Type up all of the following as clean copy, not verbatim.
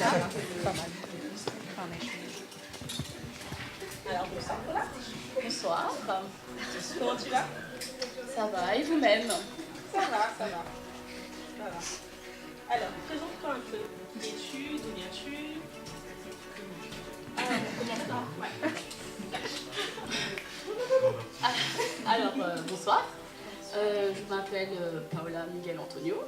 Pas mal. Alors, bonsoir Paula. Bonsoir. Comment tu vas? Ça va, et vous-même? Ça va. Alors, présente-toi un peu. Qui es-tu? D'où viens-tu? On commence là. Ouais. Alors, bonsoir. Je m'appelle Paola Miguel Antonio.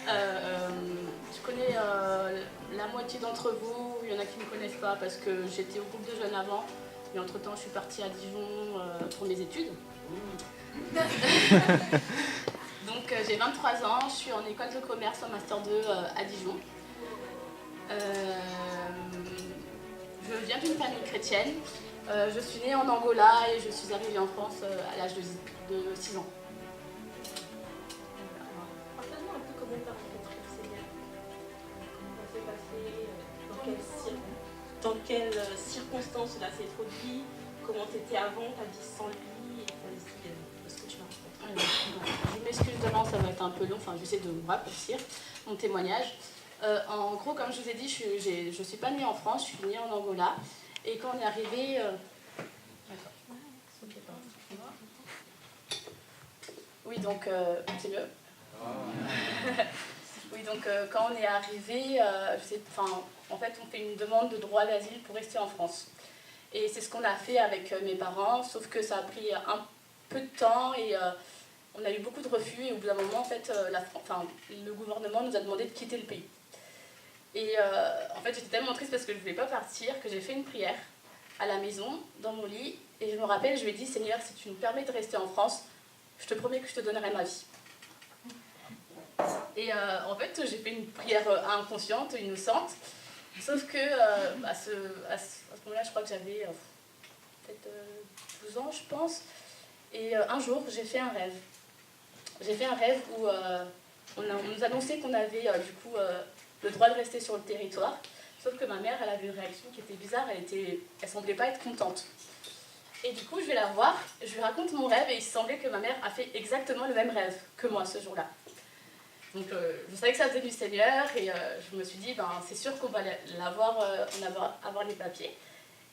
Je connais la moitié d'entre vous. Il y en a qui ne me connaissent pas parce que j'étais au groupe de jeunes avant. Mais entre-temps, je suis partie à Dijon pour mes études. Donc, j'ai 23 ans. Je suis en école de commerce en Master 2 à Dijon. Je viens d'une famille chrétienne. Je suis née en Angola et je suis arrivée en France à l'âge de 6 ans. Partage-moi un peu comment tu as rencontré le Seigneur. Comment ça s'est passé, dans quelles circonstances cela s'est produit, comment tu étais avant, ta vie sans lui, et ta vie de ce que tu m'as raconté. Je m'excuse d'avance, ça va être un peu long, enfin j'essaie de raccourcir mon témoignage. En gros, comme je vous ai dit, je ne suis pas née en France, je suis née en Angola. Et quand on est arrivé... Oui, donc c'est mieux. Oui, donc quand on est arrivé, en fait, on fait une demande de droit d'asile pour rester en France. Et c'est ce qu'on a fait avec mes parents, sauf que ça a pris un peu de temps et on a eu beaucoup de refus. Et au bout d'un moment, en fait, le gouvernement nous a demandé de quitter le pays. Et en fait, j'étais tellement triste parce que je ne voulais pas partir que j'ai fait une prière à la maison, dans mon lit. Et je me rappelle, je lui ai dit, Seigneur, si tu nous permets de rester en France, je te promets que je te donnerai ma vie. Et en fait, j'ai fait une prière inconsciente, innocente. Sauf que à ce moment-là, je crois que j'avais peut-être 12 ans, je pense. Et un jour, j'ai fait un rêve. J'ai fait un rêve où on nous annonçait qu'on avait le droit de rester sur le territoire. Sauf que ma mère, elle avait une réaction qui était bizarre, elle semblait pas être contente. Et du coup, je vais la voir, je lui raconte mon rêve et il semblait que ma mère a fait exactement le même rêve que moi ce jour-là. Donc je savais que ça venait du Seigneur et je me suis dit, c'est sûr qu'on va avoir les papiers.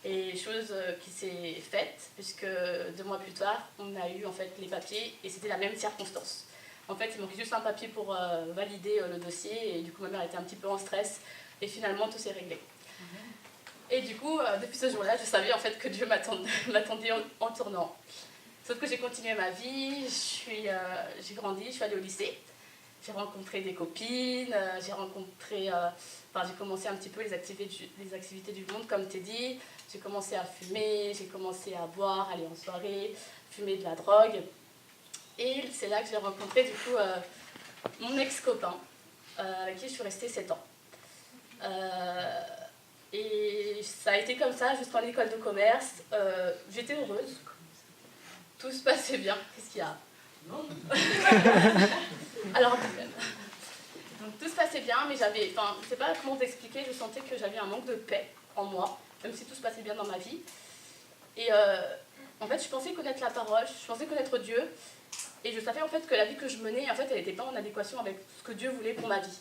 Et chose qui s'est faite, puisque 2 mois plus tard, on a eu en fait les papiers et c'était la même circonstance. En fait, il manquait juste un papier pour valider le dossier et du coup, ma mère était un petit peu en stress et finalement, tout s'est réglé. Et du coup, depuis ce jour-là, je savais en fait que Dieu m'attendait en tournant. Sauf que j'ai continué ma vie, j'ai grandi, je suis allée au lycée. J'ai rencontré des copines, j'ai commencé un petit peu les activités du monde, comme t'es dit. J'ai commencé à fumer, j'ai commencé à boire, aller en soirée, fumer de la drogue. Et c'est là que j'ai rencontré du coup mon ex-copain, avec qui je suis restée 7 ans. Et ça a été comme ça jusqu'en école de commerce. J'étais heureuse, tout se passait bien. Qu'est-ce qu'il y a? Non. Alors, donc tout se passait bien, mais je ne sais pas comment vous expliquer, je sentais que j'avais un manque de paix en moi, même si tout se passait bien dans ma vie. Et en fait, je pensais connaître la parole, je pensais connaître Dieu, et je savais en fait que la vie que je menais, en fait, elle n'était pas en adéquation avec ce que Dieu voulait pour ma vie.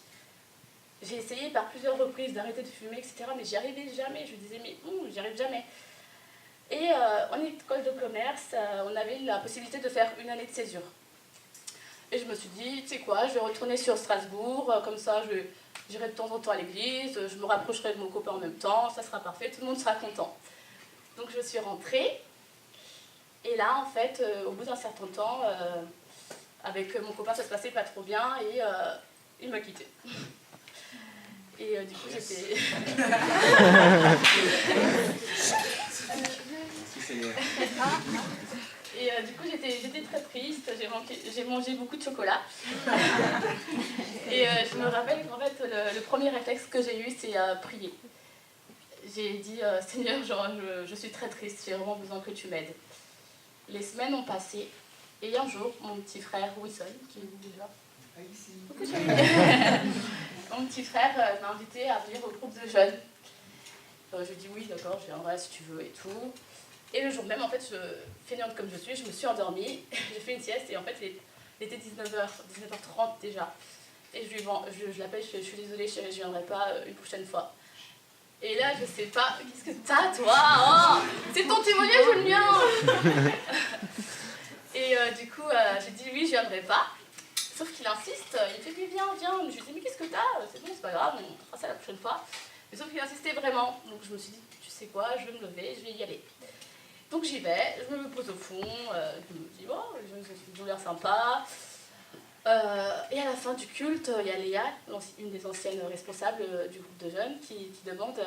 J'ai essayé par plusieurs reprises d'arrêter de fumer, etc., mais j'y arrivais jamais. Je me disais, mais j'y arrive jamais. Et en école de commerce, on avait la possibilité de faire 1 année de césure. Et je me suis dit, tu sais quoi, je vais retourner sur Strasbourg, comme ça j'irai de temps en temps à l'église, je me rapprocherai de mon copain en même temps, ça sera parfait, tout le monde sera content. Donc je suis rentrée, et là en fait, au bout d'un certain temps, avec mon copain ça se passait pas trop bien, et il m'a quittée. Et du coup j'étais... Et du coup, j'étais très triste, j'ai mangé beaucoup de chocolat. Et je me rappelle qu'en fait, le premier réflexe que j'ai eu, c'est prier. J'ai dit, Seigneur, je suis très triste, j'ai vraiment besoin que tu m'aides. Les semaines ont passé, et un jour, mon petit frère Wilson, qui est déjà... Mon petit frère m'a invité à venir au groupe de jeunes. Je lui ai dit oui, d'accord, je viendrai si tu veux et tout. Et le jour même, en fait, fainéante comme je suis, je me suis endormie, j'ai fait une sieste et en fait, il était 19h30 déjà. Et je l'appelle, je suis désolée chérie, je ne viendrai pas une prochaine fois. Et là, je sais pas, qu'est-ce que t'as, toi? Oh, c'est ton témoignage ou le mien? Et du coup, j'ai dit oui, je viendrai pas. Sauf qu'il insiste, il fait oui, viens, viens. Je lui dis mais qu'est-ce que t'as? C'est bon, c'est pas grave, on fera ça la prochaine fois. Mais sauf qu'il insistait vraiment. Donc je me suis dit, tu sais quoi, je vais me lever, je vais y aller. Donc j'y vais, je me pose au fond, je me dis bon, ils ont l'air sympa. Et à la fin du culte, il y a Léa, une des anciennes responsables du groupe de jeunes, qui demande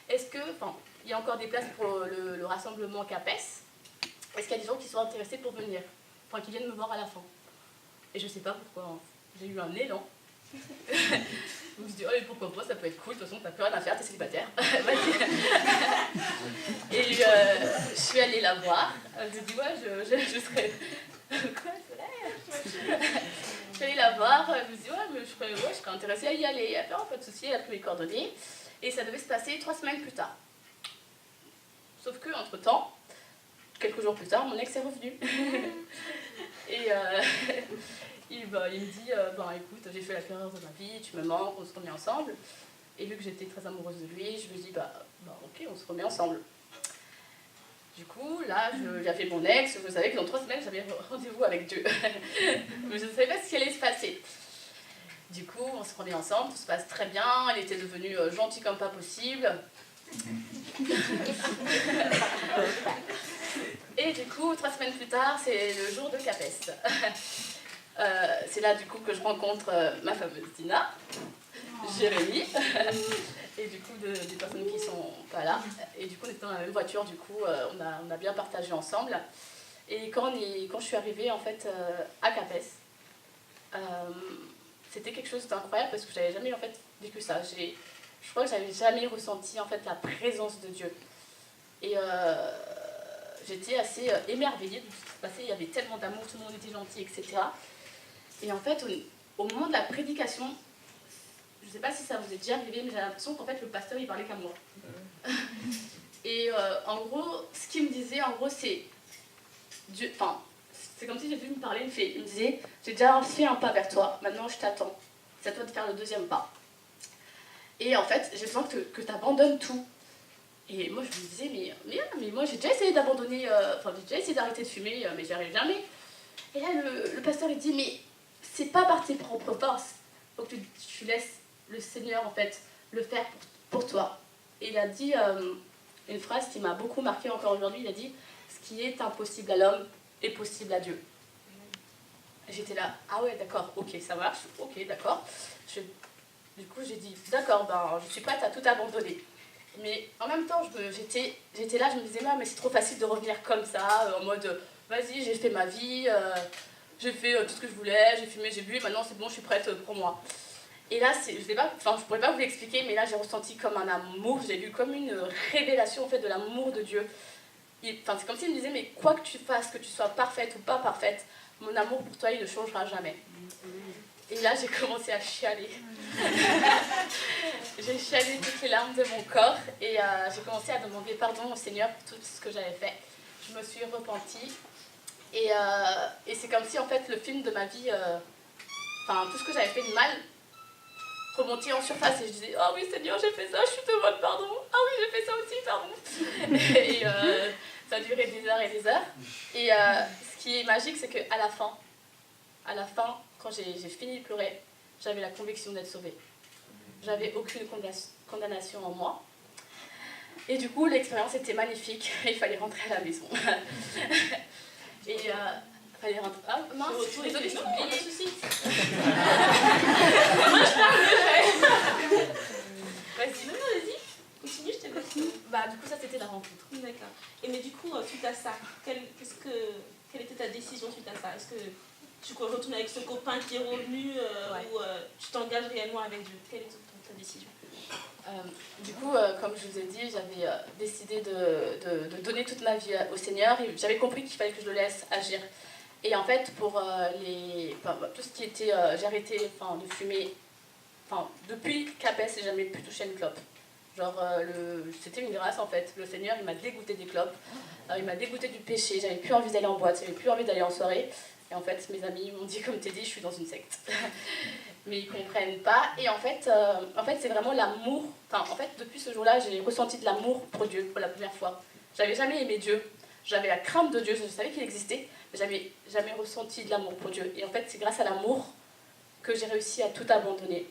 est-ce que, enfin, il y a encore des places pour le rassemblement CAPES? Est-ce qu'il y a des gens qui sont intéressés pour venir? Enfin, qui viennent me voir à la fin. Et je sais pas pourquoi, hein. J'ai eu un élan. Je me suis dit, oh, mais pourquoi pas, ça peut être cool, de toute façon, t'as plus rien à faire, t'es célibataire. Et je suis allée la voir. Elle me dit, ouais, je serais. Quoi, c'est vrai? Je suis allée la voir, elle me dit, ouais, mais je serais intéressée à y aller. Elle a fait, pas de souci, elle a pris mes coordonnées. Et ça devait se passer 3 semaines plus tard. Sauf que, entre-temps, quelques jours plus tard, mon ex est revenu. Et il me dit, écoute, j'ai fait la pire erreur de ma vie, tu me manques, on se remet ensemble. Et vu que j'étais très amoureuse de lui, je me dis, ok, on se remet ensemble. Du coup, là, j'avais mon ex, je savais que dans 3 semaines, j'avais rendez-vous avec Dieu. Mais je ne savais pas ce qui allait se passer. Du coup, on se remet ensemble, tout se passe très bien, elle était devenue gentille comme pas possible. Et du coup, 3 semaines plus tard, c'est le jour de CAPES. C'est là, du coup, que je rencontre ma fameuse Dina, Jérémy, et du coup, des personnes qui sont pas là. Et du coup, on était dans la même voiture, du coup, on a bien partagé ensemble. Et quand je suis arrivée, en fait, à CAPES, c'était quelque chose d'incroyable parce que j'avais jamais, en fait, vécu ça. Je crois que j'avais jamais ressenti, en fait, la présence de Dieu. Et j'étais assez émerveillée de tout ce qui se passait. Il y avait tellement d'amour, tout le monde était gentil, etc. Et en fait, au moment de la prédication, je ne sais pas si ça vous est déjà arrivé, mais j'ai l'impression qu'en fait, le pasteur, il parlait qu'à moi. Et en gros, ce qu'il me disait, en gros, c'est... Dieu, enfin, c'est comme si j'ai vu me parler, il me disait, j'ai déjà fait un pas vers toi, maintenant je t'attends. C'est à toi de faire le 2e pas. Et en fait, j'ai besoin que tu abandonnes tout. Et moi, je me disais, mais moi, j'ai déjà essayé d'abandonner, j'ai déjà essayé d'arrêter de fumer, mais j'y arrive jamais. Et là, le pasteur, il dit, mais c'est pas par tes propres forces. Il faut que tu laisses le Seigneur, en fait, le faire pour toi. Et il a dit une phrase qui m'a beaucoup marquée encore aujourd'hui. Il a dit, ce qui est impossible à l'homme est possible à Dieu. J'étais là, ah ouais, d'accord, ok, ça marche, ok, d'accord. Du coup, j'ai dit, d'accord, je suis prête à tout abandonner. Mais en même temps, j'étais là, je me disais, mais c'est trop facile de revenir comme ça, en mode, vas-y, j'ai fait ma vie, j'ai fait tout ce que je voulais, j'ai fumé, j'ai bu, maintenant c'est bon, je suis prête pour moi. Et là, je pourrais pas vous l'expliquer, mais là, j'ai ressenti comme un amour, j'ai vu comme une révélation, en fait, de l'amour de Dieu. C'est comme s'il me disait, mais quoi que tu fasses, que tu sois parfaite ou pas parfaite, mon amour pour toi, il ne changera jamais. Et là, j'ai commencé à chialer. J'ai chialé toutes les larmes de mon corps et j'ai commencé à demander pardon au Seigneur pour tout ce que j'avais fait. Je me suis repentie et c'est comme si en fait le film de ma vie, tout ce que j'avais fait de mal remontait en surface et je disais oh oui Seigneur j'ai fait ça, je suis demande pardon, ah oui j'ai fait ça aussi pardon. Et ça a duré des heures et des heures. Et ce qui est magique c'est qu'à la fin, quand j'ai fini de pleurer, j'avais la conviction d'être sauvée. J'avais aucune condamnation en moi. Et du coup, l'expérience était magnifique. Il fallait rentrer à la maison. Et fallait rentrer... Ah mince, je suis désolée, je t'oublie. Pas de soucis. Moi, je parle. Vas-y. Non, vas-y. Continue, je t'écoute. Du coup, ça, c'était la rencontre. D'accord. Et mais du coup, suite à ça, quelle était ta décision suite à ça? Est-ce que tu retournes avec ce copain qui est revenu ou tu t'engages réellement avec Dieu? Quelle est ta décision? Du coup, comme je vous ai dit, j'avais décidé de donner toute ma vie au Seigneur. Et j'avais compris qu'il fallait que je le laisse agir. Et en fait, pour tout ce qui était... j'ai arrêté de fumer. Depuis CAPES, j'ai jamais pu toucher une clope. C'était une grâce en fait. Le Seigneur, il m'a dégoûté des clopes. Il m'a dégoûté du péché. J'avais plus envie d'aller en boîte. J'avais plus envie d'aller en soirée. Et en fait, mes amis m'ont dit, comme tu dis, je suis dans une secte. Mais ils ne comprennent pas. Et en fait c'est vraiment l'amour. Enfin, en fait, depuis ce jour-là, j'ai ressenti de l'amour pour Dieu pour la première fois. J'avais jamais aimé Dieu. J'avais la crainte de Dieu. Je savais qu'il existait. Mais j'avais jamais ressenti de l'amour pour Dieu. Et en fait, c'est grâce à l'amour que j'ai réussi à tout abandonner.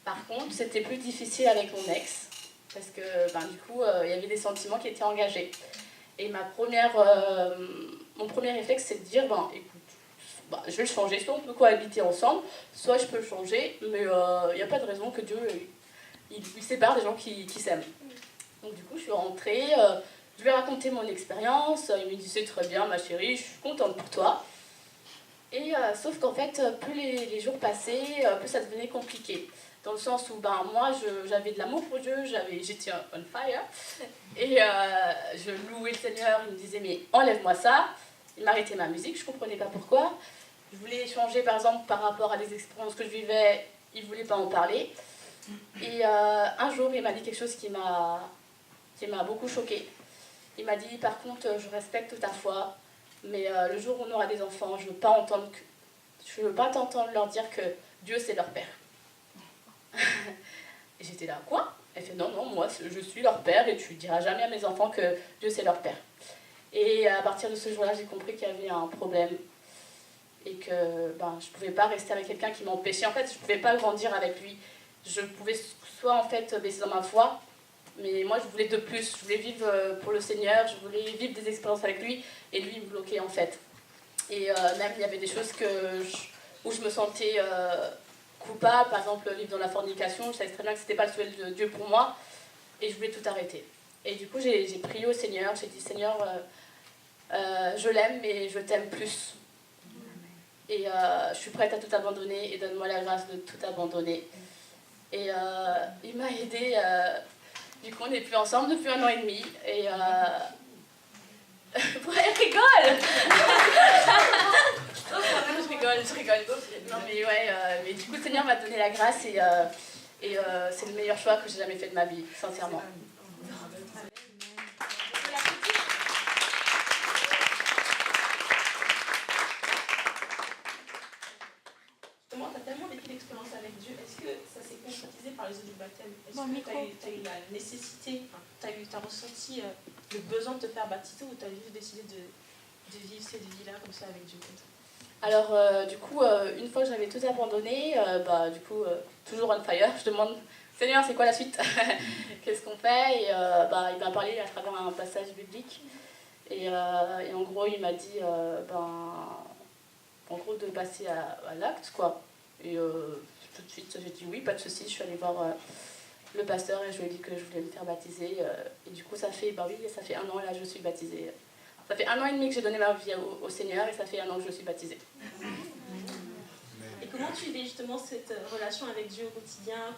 Par contre, c'était plus difficile avec mon ex. Parce que, du coup, il y avait des sentiments qui étaient engagés. Et mon premier réflexe, c'est de dire, écoute, je vais le changer. Soit on peut cohabiter ensemble, soit je peux le changer, mais il n'y a pas de raison que Dieu il sépare des gens qui s'aiment. Donc du coup, je suis rentrée, je lui ai raconté mon expérience, il me dit c'est très bien ma chérie, je suis contente pour toi. Et sauf qu'en fait, plus les jours passaient, plus ça devenait compliqué. Dans le sens où moi, j'avais de l'amour pour Dieu, j'étais on fire. Et je louais le Seigneur, il me disait mais enlève-moi ça. Il m'arrêtait ma musique, je ne comprenais pas pourquoi. Je voulais changer par exemple par rapport à des expériences que je vivais, il ne voulait pas en parler. Et un jour, il m'a dit quelque chose qui m'a beaucoup choquée. Il m'a dit par contre, je respecte ta foi, mais le jour où on aura des enfants, je ne veux pas t'entendre leur dire que Dieu c'est leur père. Et j'étais là, quoi? Elle fait non, moi je suis leur père et tu ne diras jamais à mes enfants que Dieu c'est leur père. Et à partir de ce jour-là, j'ai compris qu'il y avait un problème et que je ne pouvais pas rester avec quelqu'un qui m'empêchait. En fait, je ne pouvais pas grandir avec lui. Je pouvais soit en fait baisser dans ma foi, mais moi je voulais de plus. Je voulais vivre pour le Seigneur, je voulais vivre des expériences avec lui et lui me bloquait en fait. Et même il y avait des choses où je me sentais coupable, par exemple vivre dans la fornication. Je savais très bien que ce n'était pas le souhait de Dieu pour moi et je voulais tout arrêter. Et du coup j'ai prié au Seigneur, j'ai dit Seigneur, je l'aime mais je t'aime plus. Et je suis prête à tout abandonner et donne-moi la grâce de tout abandonner. Et il m'a aidée. Du coup, on n'est plus ensemble depuis 1 an et demi. Et elle rigole. Je rigole. Non mais ouais, mais du coup, le Seigneur m'a donné la grâce et c'est le meilleur choix que j'ai jamais fait de ma vie, sincèrement. Par les eaux du baptême, est-ce que tu as eu la nécessité, tu as ressenti le besoin de te faire baptiser ou tu as juste décidé de vivre cette vie-là comme ça avec Dieu? Alors, du coup, une fois que j'avais tout abandonné, toujours on fire, je demande Seigneur, c'est quoi la suite? Qu'est-ce qu'on fait? Et il m'a parlé à travers un passage biblique. Et en gros, il m'a dit en gros de passer à l'acte, quoi. Et tout de suite, j'ai dit oui, pas de souci. Je suis allée voir le pasteur et je lui ai dit que je voulais me faire baptiser. Et du coup, ça fait 1 an, là, je suis baptisée. Ça fait 1 an et demi que j'ai donné ma vie au Seigneur et ça fait 1 an que je suis baptisée. Et comment tu vis justement cette relation avec Dieu au quotidien?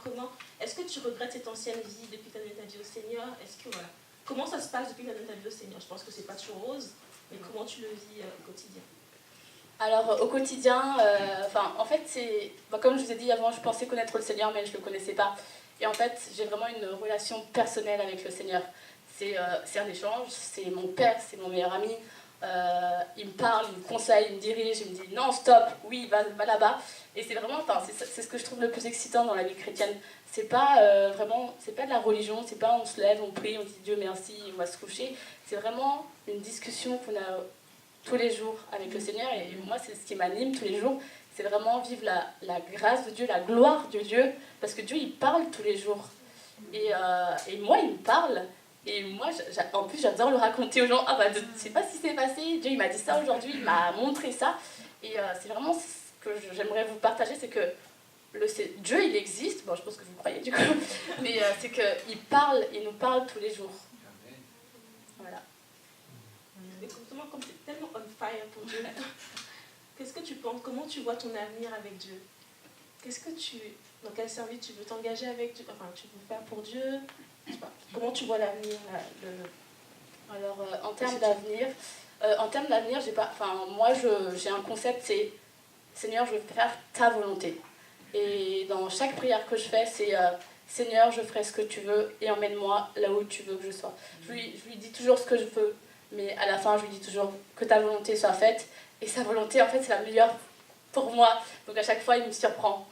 Est-ce que tu regrettes cette ancienne vie depuis que tu as donné ta vie au Seigneur? Comment ça se passe depuis que tu as donné ta vie au Seigneur? Je pense que c'est pas toujours rose, mais comment tu le vis au quotidien? Alors, au quotidien, en fait, c'est comme je vous ai dit avant, je pensais connaître le Seigneur, mais je ne le connaissais pas. Et en fait, j'ai vraiment une relation personnelle avec le Seigneur. C'est un échange, c'est mon père, c'est mon meilleur ami. Il me parle, il me conseille, il me dirige, il me dit non, stop, oui, va là-bas. Et c'est vraiment, c'est ce que je trouve le plus excitant dans la vie chrétienne. C'est pas c'est pas de la religion, c'est pas on se lève, on prie, on dit Dieu merci, on va se coucher. C'est vraiment une discussion qu'on a tous les jours avec le Seigneur. Et moi, c'est ce qui m'anime tous les jours. C'est vraiment vivre la grâce de Dieu, la gloire de Dieu. Parce que Dieu, il parle tous les jours. Et moi, il me parle. Et moi, en plus, j'adore le raconter aux gens. Je ne sais pas ce qui s'est passé. Dieu, il m'a dit ça aujourd'hui, il m'a montré ça. Et c'est vraiment ce que j'aimerais vous partager, c'est que Dieu, il existe. Bon, je pense que vous croyez du coup. Mais c'est qu'il parle, il nous parle tous les jours. Voilà. Et comme tu es tellement on fire pour Dieu, qu'est-ce que tu penses? Comment tu vois ton avenir avec Dieu? Dans quel service tu veux t'engager avec Dieu? Enfin, tu veux faire pour Dieu? Je sais pas. Comment tu vois l'avenir Alors, en termes d'avenir, moi, j'ai un concept, c'est Seigneur, je veux faire ta volonté. Et dans chaque prière que je fais, c'est Seigneur, je ferai ce que tu veux et emmène-moi là où tu veux que je sois. Je lui dis toujours ce que je veux, Mais à la fin, je lui dis toujours que ta volonté soit faite. Et sa volonté, en fait, c'est la meilleure pour moi. Donc à chaque fois, il me surprend.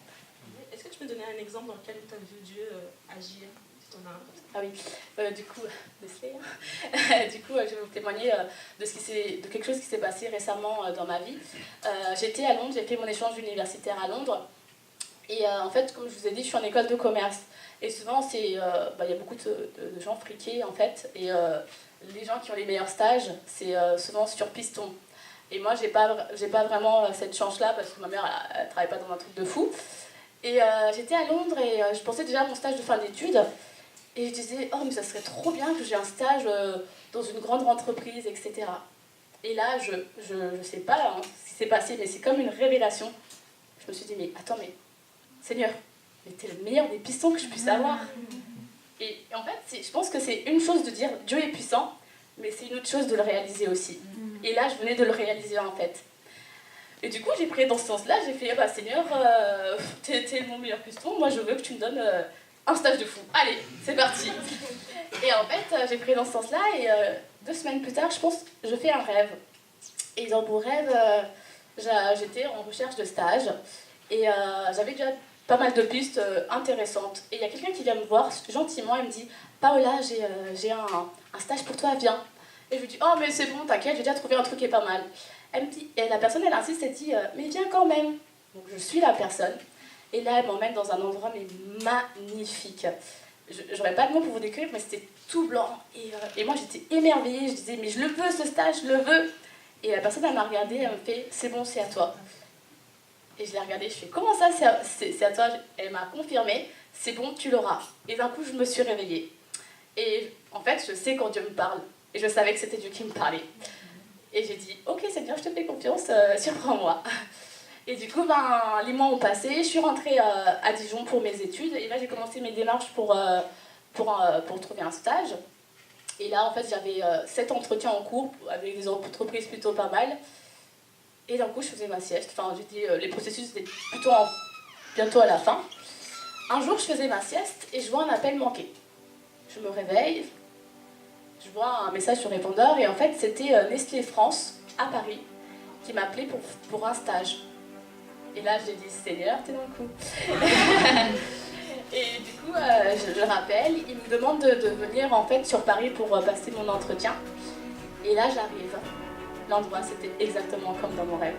Est-ce que tu peux donner un exemple dans lequel tu as vu Dieu agir, si tu en as un comme ça? Ah oui, du coup, je vais vous témoigner de quelque chose qui s'est passé récemment dans ma vie. J'étais à Londres, j'ai fait mon échange universitaire à Londres. Et en fait, comme je vous ai dit, je suis en école de commerce. Et souvent, il y a beaucoup de gens friqués, en fait. Et les gens qui ont les meilleurs stages, c'est souvent sur piston. Et moi, j'ai pas vraiment cette chance-là, parce que ma mère, elle travaille pas dans un truc de fou. Et j'étais à Londres et je pensais déjà à mon stage de fin d'études. Et je disais, oh, mais ça serait trop bien que j'ai un stage dans une grande entreprise, etc. Et là, je sais pas ce qui s'est passé, mais c'est comme une révélation. Je me suis dit, mais attends, mais Seigneur, mais t'es le meilleur des pistons que je puisse avoir. Et en fait, je pense que c'est une chose de dire Dieu est puissant, mais c'est une autre chose de le réaliser aussi. Et là, je venais de le réaliser en fait. Et du coup, j'ai pris dans ce sens-là, j'ai fait, bah Seigneur, t'es mon meilleur piston, moi je veux que tu me donnes un stage de fou. Allez, c'est parti. Et en fait, j'ai pris dans ce sens-là et 2 semaines plus tard, je pense, je fais un rêve. Et dans mon rêve, j'étais en recherche de stage et j'avais déjà pas mal de pistes intéressantes. Et il y a quelqu'un qui vient me voir gentiment et me dit, Paola, j'ai un stage pour toi, viens. Et je lui dis, oh mais c'est bon, t'inquiète, j'ai déjà trouvé un truc qui est pas mal. Elle me dit, et la personne elle insiste, elle dit, mais viens quand même. Donc je suis la personne. Et là, elle m'emmène dans un endroit mais magnifique. J'aurais pas de mots pour vous décrire, mais c'était tout blanc. Et moi, j'étais émerveillée. Je disais, mais je le veux, ce stage, je le veux. Et la personne, elle m'a regardée, elle me fait, c'est bon, c'est à toi. Et je l'ai regardée, je fais, comment ça, c'est à toi? Elle m'a confirmé, c'est bon, tu l'auras. Et d'un coup, je me suis réveillée. Et en fait, je sais quand Dieu me parle. Et je savais que c'était Dieu qui me parlait. Et j'ai dit, ok Seigneur, je te fais confiance, surprends-moi. Et du coup, les mois ont passé, je suis rentrée à Dijon pour mes études, et là j'ai commencé mes démarches pour trouver un stage. Et là, en fait, j'avais 7 entretiens en cours, avec des entreprises plutôt pas mal. Et d'un coup, je faisais ma sieste, les processus étaient bientôt à la fin. Un jour, je faisais ma sieste, et je vois un appel manqué. Je me réveille, je vois un message sur répondeur, et en fait, c'était Nestlé France, à Paris, qui m'appelait pour un stage. Et là, j'ai dit, Seigneur, t'es dans le coup. Et du coup, je rappelle, il me demande de venir en fait sur Paris pour passer mon entretien. Et là, j'arrive. L'endroit, c'était exactement comme dans mon rêve.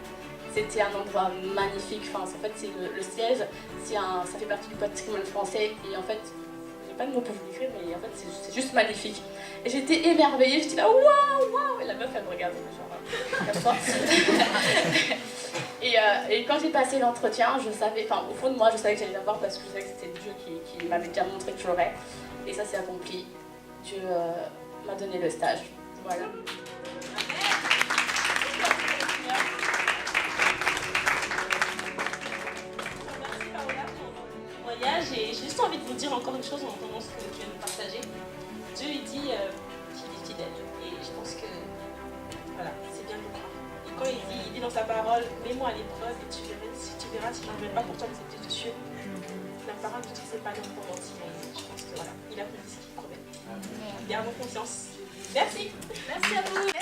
C'était un endroit magnifique. Enfin, en fait, c'est le siège, ça fait partie du patrimoine français. Et en fait, j'ai pas de mots pour vous décrire, mais en fait, c'est juste magnifique. Et j'étais émerveillée, j'étais là, waouh, waouh. Et la meuf, elle me regarde, genre, comme ça. Et quand j'ai passé l'entretien, je savais, au fond de moi, je savais que j'allais l'avoir parce que je savais que c'était Dieu qui m'avait déjà montré que je l'aurais. Et ça s'est accompli. Dieu m'a donné le stage. Voilà. Merci Paola pour votre témoignage. Et j'ai juste envie de vous dire encore une chose en entendant ce que tu viens de partager. Dieu, il dit qu'il est fidèle. Et je pense que, voilà, c'est bien de le croire. Quand il dit dans sa parole, mets-moi à l'épreuve et tu verras si je n'en pas pour toi les institutions. La parole de Dieu, c'est pas non pour mentir. Je pense que voilà, il a promis ce qu'il promet. Gardons confiance. Merci. Merci à vous.